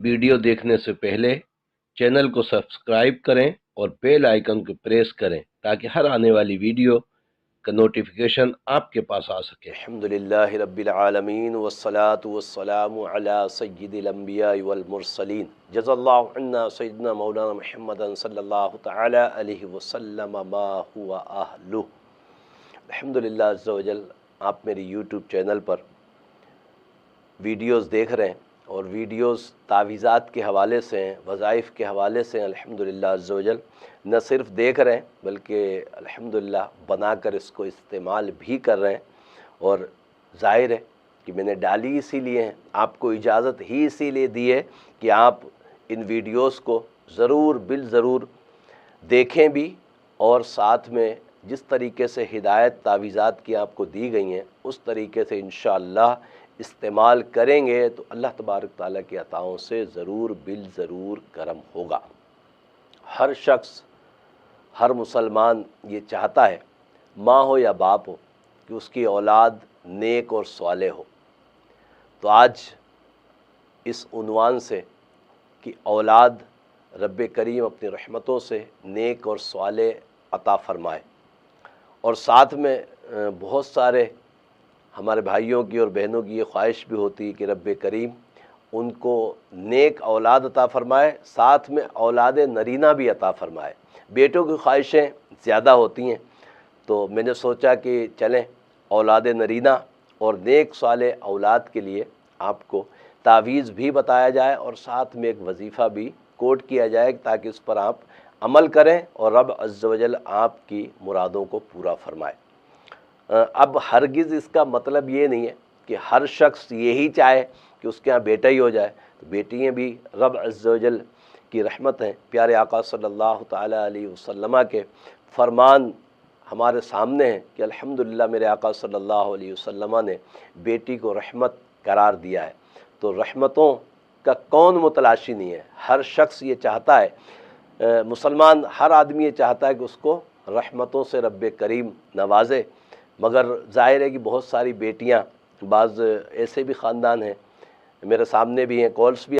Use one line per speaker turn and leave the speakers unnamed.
Video देखने से पहले चैनल को सब्सक्राइब करें और बेल आइकन को प्रेस करें ताकि हर आने वाली वीडियो का नोटिफिकेशन आपके पास आ सके।
अल्हम्दुलिल्लाहि रब्बिल आलमीन वस्सलातु वस्सलामु अला सय्यिदिल अंबिया वल मुरसलीन जज़ल्लाहु अन्ना सय्यिदना मौलाना मुहम्मदन सल्लल्लाहु तआला अलैहि वसल्लम मा हुवा अहलुहु। अल्हम्दुलिल्लाह अज़्ज़ा वजल आप मेरी यूट्यूब चैनल पर वीडियोस देख रहे हैं और वीडियोस तावीज़ात के हवाले से हैं, वज़ाइफ़ के हवाले से हैं। अल्हम्दुलिल्लाह अज़्ज़ा वजल न सिर्फ़ देख रहे हैं बल्कि अल्हम्दुलिल्लाह बनाकर इसको इस्तेमाल भी कर रहे हैं। और ज़ाहिर है कि मैंने डाली इसीलिए है, आपको इजाज़त ही इसीलिए दी है कि आप इन वीडियोस को ज़रूर बिल ज़रूर देखें भी, और साथ में जिस तरीके से हिदायत तावीज़ात की आपको दी गई हैं उस तरीके से इंशाअल्लाह इस्तेमाल करेंगे तो अल्लाह तबारक ताला की अताओं से ज़रूर बिल ज़रूर करम होगा। हर शख्स, हर मुसलमान ये चाहता है, माँ हो या बाप हो, कि उसकी औलाद नेक और सालेह हो। तो आज इस उन्वान से कि औलाद रब्बे करीम अपनी रहमतों से नेक और सालेह अता फ़रमाए, और साथ में बहुत सारे हमारे भाइयों की और बहनों की ये ख्वाहिश भी होती है कि रब्बे करीम उनको नेक औलाद अता फ़रमाए, साथ में औलाद नरीना भी अता फ़रमाए। बेटों की ख्वाहिशें ज़्यादा होती हैं, तो मैंने सोचा कि चलें औलाद नरीना और नेक सालेह औलाद के लिए आपको तावीज़ भी बताया जाए और साथ में एक वजीफ़ा भी कोट किया जाए ताकि इस पर आप अमल करें और रब अज़्ज़ वजल आपकी मुरादों को पूरा फरमाए। अब हरगिज़ इसका मतलब ये नहीं है कि हर शख्स यही चाहे कि उसके यहाँ बेटा ही हो जाए, तो बेटियाँ भी रब अज़्ज़ वजल की रहमत हैं। प्यारे आका सल्लल्लाहु ताला अलैहि वसल्लम के फरमान हमारे सामने हैं कि अल्हम्दुलिल्लाह मेरे आका सल्लल्लाहु अलैहि वसल्लम ने बेटी को रहमत करार दिया है। तो रहमतों का कौन मुतलाशी नहीं है, हर शख्स ये चाहता है, मुसलमान हर आदमी ये चाहता है कि उसको रहमतों से रब्बे करीम नवाजे। मगर ज़ाहिर है कि बहुत सारी बेटियां, बाज़ ऐसे भी ख़ानदान हैं, मेरे सामने भी हैं, कॉल्स भी